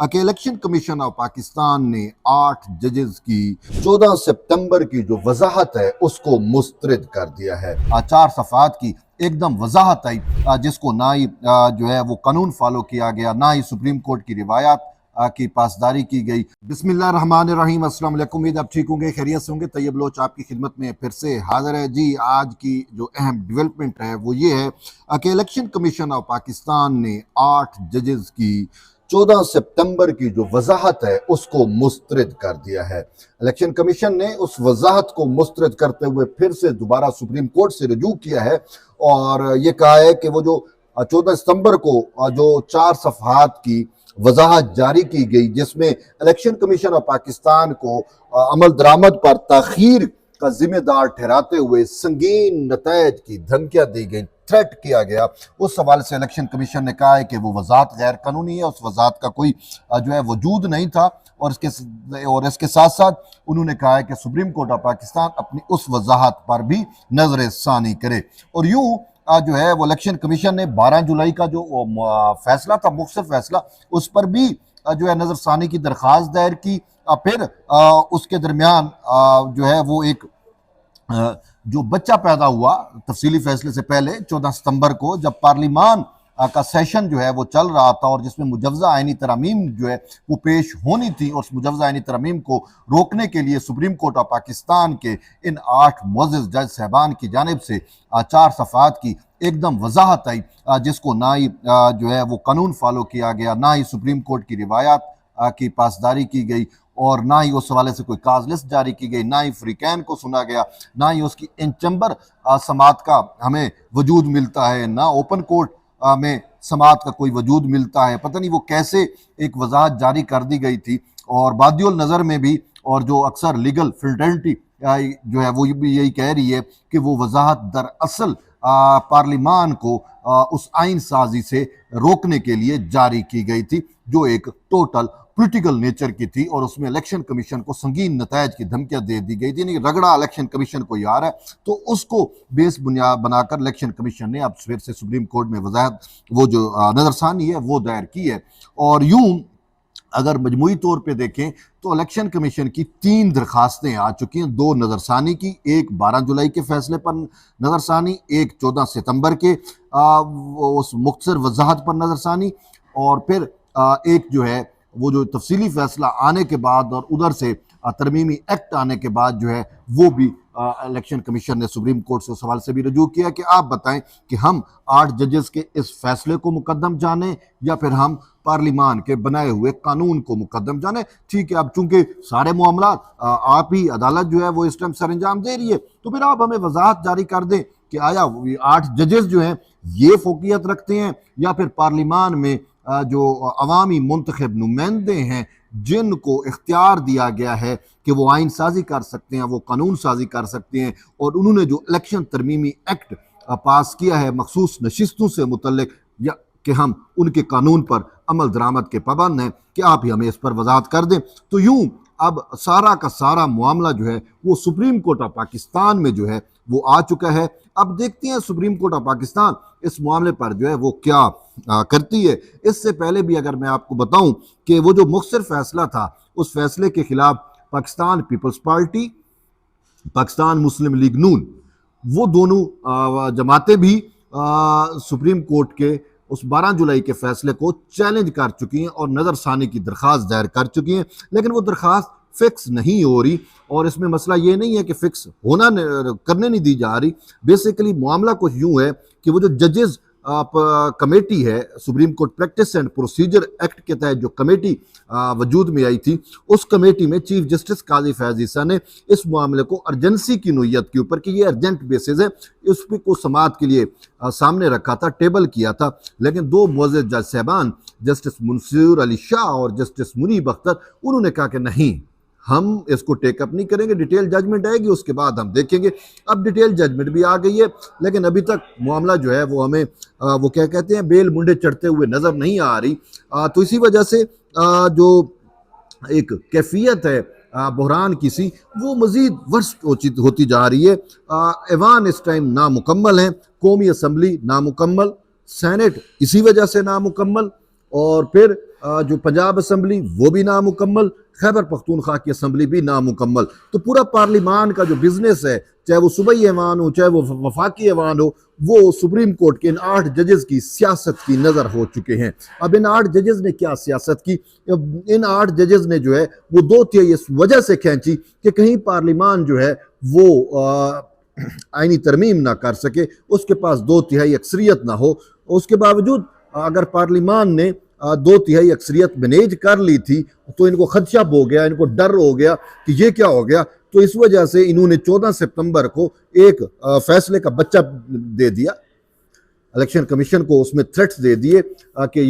कि election commission of Pakistan ने 8 जजेस की 14 सितंबर की जो वजाहत है उसको मुस्तरद कर दिया है। 4 सफ़ात की एकदम वजाहत आई, जिसको ना ही जो है वो कानून फॉलो किया गया, ना ही सुप्रीम कोर्ट की रिवायात की पासदारी की गई। बिस्मिल्लाहिर्रहमानिर्रहीम, अस्सलाम वालेकुम। उम्मीद आप ठीक होंगे, खैरियत से होंगे। तैयब लोच आपकी खिदमत में फिर से हाजिर है जी। आज की जो अहम डेवलपमेंट है वो ये है कि इलेक्शन कमीशन ऑफ पाकिस्तान ने 8 जजेस की 14 सितंबर की जो वजाहत है उसको मुस्तरद कर दिया है। इलेक्शन कमीशन ने उस वजाहत को मुस्तरद करते हुए फिर से दोबारा सुप्रीम कोर्ट से रजू किया है और ये कहा है कि वो जो 14 सितंबर को जो 4 सफ़हात की वजाहत जारी की गई, जिसमें इलेक्शन कमीशन ऑफ पाकिस्तान को अमल दरामद पर ताखीर का जिम्मेदार ठहराते हुए संगीन नतैज की धमकियां दी गई, थ्रेट किया गया, उस सवाल से इलेक्शन कमीशन ने कहा है कि वो वजाहत गैर कानूनी है, उस वजाहत का कोई जो है वजूद नहीं था। और इसके साथ साथ उन्होंने कहा है कि सुप्रीम कोर्ट ऑफ पाकिस्तान अपनी उस वजाहत पर भी नजर सानी करे। और यूं जो है वो इलेक्शन कमीशन ने 12 जुलाई का जो फैसला था, मुख्तसर फैसला, उस पर भी जो है नजरसानी की दरख्वास्त दायर की। फिर उसके दरमियान जो है वो एक जो बच्चा पैदा हुआ तफसीली फैसले से पहले 14 सितंबर को, जब पार्लिमान का सेशन जो है वो चल रहा था और जिसमें मुजव्वज़ा आईनी तरमीम जो है वो पेश होनी थी, और उस मुजव्वज़ा आईनी तरमीम को रोकने के लिए सुप्रीम कोर्ट ऑफ पाकिस्तान के इन 8 मुअज़्ज़ज़ जज साहबान की जानिब से 4 सफ़ात की एकदम वजाहत आई, जिसको ना ही जो है वो कानून फॉलो किया गया, ना ही सुप्रीम कोर्ट की रिवायात की पासदारी की गई, और ना ही उस हवाले से कोई काज लिस्ट जारी की गई, ना ही फ्रीकैन को सुना गया, ना ही उसकी इन चैम्बर समात का हमें वजूद मिलता है, ना ओपन कोर्ट में समात का कोई वजूद मिलता है। पता नहीं वो कैसे एक वजाहत जारी कर दी गई थी। और बादियुल नज़र में भी, और जो अक्सर लीगल फिल्टर्निटी जो है वो भी यही कह रही है कि वो वजाहत दरअसल पार्लिमान को उस आइन साजी से रोकने के लिए जारी की गई थी, जो एक टोटल पॉलिटिकल नेचर की थी, और उसमें इलेक्शन कमीशन को संगीन नतायज की धमकियां दे दी गई थी। यानी रगड़ा इलेक्शन कमीशन को यार है, तो उसको बेस बुनियाद बनाकर इलेक्शन कमीशन ने अब फिर से सुप्रीम कोर्ट में वजाहत वो जो नजरसानी है वो दायर की है। और यूं अगर मजमूई तौर पे देखें तो इलेक्शन कमीशन की 3 दरखास्तें आ चुकी हैं। 2 नज़रसानी की, एक 12 जुलाई के फैसले पर नज़रसानी, एक 14 सितंबर के उस मुख्तसर वजाहत पर नज़रसानी, और फिर एक जो है वो जो तफसीली फैसला आने के बाद और उधर से तरमीमी एक्ट आने के बाद जो है वो भी इलेक्शन कमीशन ने सुप्रीम कोर्ट से उस सवाल से भी रजू किया कि आप बताएं कि हम 8 जजेस के इस फैसले को मुकद्दम जाने या फिर हम पार्लिमान के बनाए हुए कानून को मुकद्दम जाने। ठीक है, अब चूंकि सारे मामला आप ही अदालत जो है वो इस टाइम सर अंजाम दे रही है, तो फिर आप हमें वजाहत जारी कर दें कि आया 8 जजेस जो हैं ये फोकियत रखते हैं या फिर पार्लिमान में जो अवामी मुंतखब नुमाइंदे हैं जिनको इख्तियार दिया गया है कि वो आइन साजी कर सकते हैं, वो कानून साजी कर सकते हैं, और उन्होंने जो इलेक्शन तरमीमी एक्ट पास किया है मखसूस नशिस्तों से मुतल्लिक, या कि हम उनके कानून पर अमल दरामद के पाबंद हैं, कि आप ही हमें इस पर वजाहत कर दें। तो यूं अब सारा का सारा मामला जो है वो सुप्रीम कोर्ट ऑफ पाकिस्तान में जो है वो आ चुका है। अब देखते हैं सुप्रीम कोर्ट ऑफ पाकिस्तान इस मामले पर जो है वो क्या करती है। इससे पहले भी अगर मैं आपको बताऊं कि वो जो मुख्तसर फैसला था, उस फैसले के खिलाफ पाकिस्तान पीपल्स पार्टी, पाकिस्तान मुस्लिम लीग नून, वो दोनों जमातें भी सुप्रीम कोर्ट के उस 12 जुलाई के फैसले को चैलेंज कर चुकी हैं और नज़रसानी की दरख्वास्त दायर कर चुकी हैं, लेकिन वो दरख्वास्त फिक्स नहीं हो रही। और इसमें मसला ये नहीं है कि फिक्स करने नहीं दी जा रही। बेसिकली मामला कुछ यूं है कि वो जो जजेस कमेटी है, supreme court practice and procedure act के तहत जो कमेटी वजूद में आई थी, उस कमेटी में चीफ जस्टिस काजी फैज ईसा ने इस मामले को अर्जेंसी की नोयत के ऊपर, कि ये अर्जेंट बेसिस है, उस पर को समात के लिए सामने रखा था, टेबल किया था। लेकिन 2 मुअज़्ज़ज़ जज साहबान, जस्टिस मंसूर अली शाह और जस्टिस मुनीब अख्तर, उन्होंने कहा कि नहीं, हम इसको टेकअप नहीं करेंगे, डिटेल जजमेंट आएगी उसके बाद हम देखेंगे। अब डिटेल जजमेंट भी आ गई है, लेकिन अभी तक मामला जो है वो हमें वो क्या कहते हैं बेल मुंडे चढ़ते हुए नज़र नहीं आ रही। तो इसी वजह से जो एक कैफियत है बहरान की सी, वो मज़ीद वर्स्ट होती जा रही है। ऐवान इस टाइम नामुकम्मल है, कौमी असम्बली नामुकम्मल, सेनेट इसी वजह से नामुकम्मल, और फिर जो पंजाब असम्बली वो भी नामुकम्मल, खैबर पख्तूनख्वा की असम्बली भी नामुकम्मल। तो पूरा पार्लिमान का जो बिजनेस है, चाहे वो सूबाई ऐवान हो चाहे वो वफाकी ऐवान हो, वो सुप्रीम कोर्ट के इन 8 जजेस की सियासत की नज़र हो चुके हैं। अब इन 8 जजेस ने क्या सियासत की? इन 8 जजेस ने जो है वो 2/3 इस वजह से खींची कि कहीं पार्लिमान जो है वो आईनी तरमीम ना कर सके, उसके पास 2/3 अक्सरियत ना हो। उसके बावजूद अगर पार्लिमान ने 2/3 अक्सरियत मैनेज कर ली थी तो इनको खदशा हो गया, इनको डर हो गया कि ये क्या हो गया। तो इस वजह से इन्होंने 14 सितंबर को एक फैसले का बच्चा दे दिया इलेक्शन कमीशन को, उसमें थ्रेट्स दे दिए कि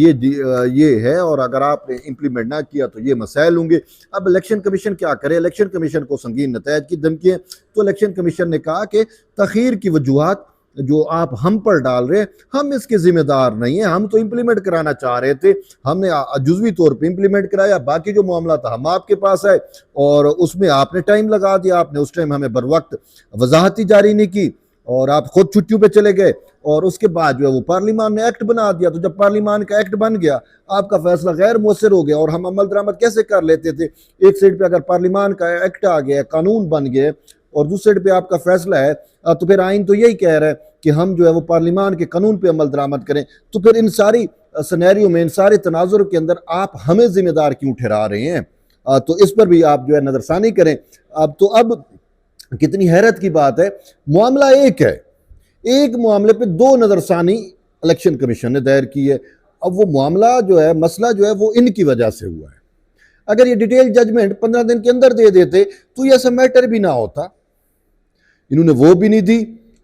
ये है और अगर आपने इम्प्लीमेंट ना किया तो ये मसाइल होंगे। अब इलेक्शन कमीशन क्या करे? इलेक्शन कमीशन को संगीन नतैज की धमकियाँ। तो इलेक्शन कमीशन ने कहा कि तखीर की वजूहात जो आप हम पर डाल रहे हैं, हम इसके जिम्मेदार नहीं है, हम तो इम्प्लीमेंट कराना चाह रहे थे, हमने जुज़वी तौर पे इम्प्लीमेंट कराया, बाकी जो मामला था हम आपके पास आए और उसमें आपने टाइम लगा दिया, आपने उस टाइम हमें बर वक्त वजाहत ही जारी नहीं की और आप खुद छुट्टियों पे चले गए और उसके बाद जो है वो पार्लिमान ने एक्ट बना दिया। तो जब पार्लिमान का एक्ट बन गया, आपका फैसला गैर मुअस्सर हो गया और हम अमल दरामद कैसे कर लेते थे? एक साइड पे अगर पार्लिमान का एक्ट आ गया, कानून बन गए और दूसरी साइड पे आपका फैसला है, तो फिर आइन तो यही कह रहा है कि हम जो है वो पार्लिमान के कानून पे अमल दरामद करें। तो फिर इन सारी सिनेरियो में, इन सारे तनाजुर के अंदर आप हमें जिम्मेदार क्यों ठहरा रहे हैं? तो इस पर भी आप जो है नजरसानी करें। अब कितनी हैरत की बात है, मामला एक है, एक मामले पे 2 नजरसानी इलेक्शन कमीशन ने दायर की है। अब वो मामला जो है, मसला जो है वो इनकी वजह से हुआ है। अगर ये डिटेल जजमेंट 15 दिन के अंदर दे देते तो ये ऐसा मैटर भी ना होता। इन्होंने वो भी नहीं दी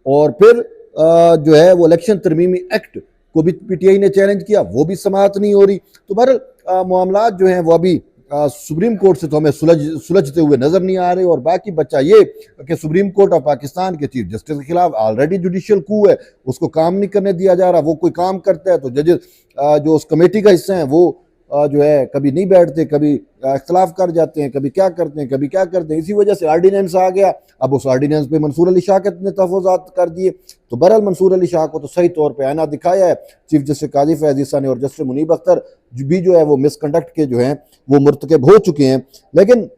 और फिर जो है वो इलेक्शन तरमीमी एक्ट को भी पीटीआई ने चैलेंज किया, वो भी समाअत नहीं हो रही। तो बहरहाल मामला जो हैं वो अभी सुप्रीम कोर्ट से तो हमें सुलझते हुए नजर नहीं आ रहे। और बाकी बच्चा ये कि सुप्रीम कोर्ट ऑफ पाकिस्तान के चीफ जस्टिस के खिलाफ ऑलरेडी जुडिशियल कू है, उसको काम नहीं करने दिया जा रहा। वो कोई काम करता है तो जजेस जो उस कमेटी का हिस्सा हैं वो जो है कभी नहीं बैठते, कभी इख्तलाफ कर जाते हैं, कभी क्या करते हैं, कभी क्या करते हैं। इसी वजह से आर्डीनेंस आ गया। अब उस आर्डीनेंस पे मंसूर अली शाह ने तहफ़्फ़ुज़ात कर दिए। तो बहरहाल मंसूर अली शाह को तो सही तौर पे आईना दिखाया है चीफ जस्टिस काजी फैज़ ईसा ने और जस्टिस मुनीब अख्तर भी जो है वो मिसकंडक्ट के जो हैं वो मुर्तकब हो चुके हैं। लेकिन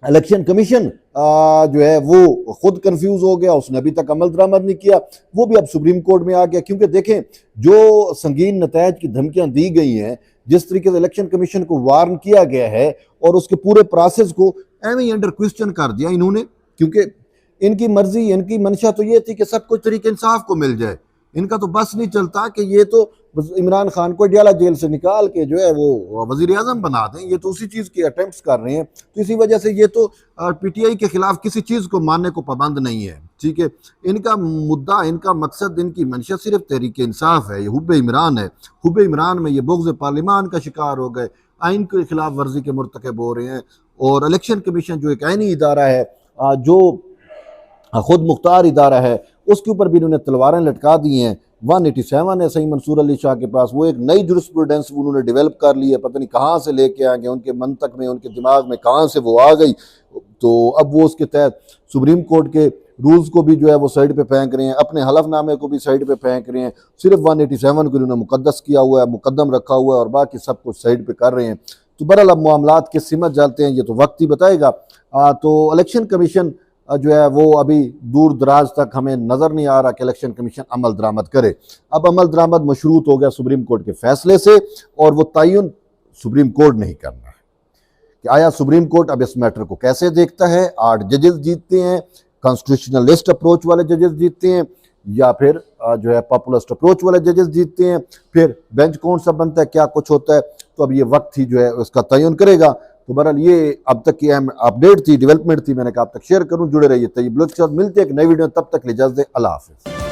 इलेक्शन कमीशन जो है वो खुद कंफ्यूज हो गया, उसने अभी तक अमल दरामद नहीं किया, वो भी अब सुप्रीम कोर्ट में आ गया। क्योंकि देखें, जो संगीन नतायज की धमकियां दी गई हैं, जिस तरीके से इलेक्शन कमीशन को वार्न किया गया है और उसके पूरे प्रोसेस को एवं ही अंडर क्वेश्चन कर दिया इन्होंने। क्योंकि इनकी मर्जी, इनकी मंशा तो ये थी कि सब कुछ तरीके इंसाफ को मिल जाए। इनका तो बस नहीं चलता कि ये तो इमरान खान को डियाला जेल से निकाल के जो है वो वजीर आजम बना दें। ये तो उसी चीज़ की अटेम्प्ट्स कर रहे हैं। तो इसी वजह से ये तो पीटीआई के खिलाफ किसी चीज़ को मानने को पाबंद नहीं है। ठीक है, इनका मुद्दा, इनका मकसद, इनकी मंशा सिर्फ तहरीक इंसाफ है, ये हुब इमरान है। हुब इमरान में ये बुग़्ज़ पार्लिमान का शिकार हो गए, आइन के खिलाफ वर्जी के मुर्तकब हो रहे हैं। और इलेक्शन कमीशन जो एक आइनी इदारा है, जो खुद मुख्तार इदारा है, उसके ऊपर भी इन्होंने तलवारें लटका दी हैं। 187 है सही मंसूर अली शाह के पास, वो एक नई जुरिस्प्रूडेंस उन्होंने डेवलप कर ली है, पता नहीं कहाँ से लेके आ गए, उनके मंतक में, उनके दिमाग में कहाँ से वो आ गई। तो अब वो उसके तहत सुप्रीम कोर्ट के रूल्स को भी जो है वो साइड पे फेंक रहे हैं, अपने हलफनामे को भी साइड पे फेंक रहे हैं। सिर्फ 187 को इन्होंने मुकद्दस किया हुआ है, मुकद्दम रखा हुआ है और बाकी सब कुछ साइड पे कर रहे हैं। तो बहरहाल अब मामलात के सिमत जाते हैं, ये तो वक्त ही बताएगा। तो इलेक्शन कमीशन जो है वो अभी दूर दराज तक हमें नज़र नहीं आ रहा कि इलेक्शन कमीशन अमल दरामद करे। अब अमल दरामद मशरूत हो गया सुप्रीम कोर्ट के फैसले से और वो तयन सुप्रीम कोर्ट नहीं करना है कि आया सुप्रीम कोर्ट अब इस मैटर को कैसे देखता है। 8 जजेस जीतते हैं, कॉन्स्टिट्यूशनलिस्ट अप्रोच वाले जजेस जीतते हैं या फिर जो है पॉपुलिस्ट अप्रोच वाले जजेस जीतते हैं, फिर बेंच कौन सा बनता है, क्या कुछ होता है। तो अब ये वक्त ही जो है उसका तयन करेगा। तो बहरहाल ये अब तक की अहम अपडेट थी, डेवलपमेंट थी, मैंने कहा अब तक शेयर करूं। जुड़े रहिए तैयब लोग के साथ, मिलते हैं एक नई वीडियो, तब तक इजाज़त दें, अल्लाह हाफ़िज़।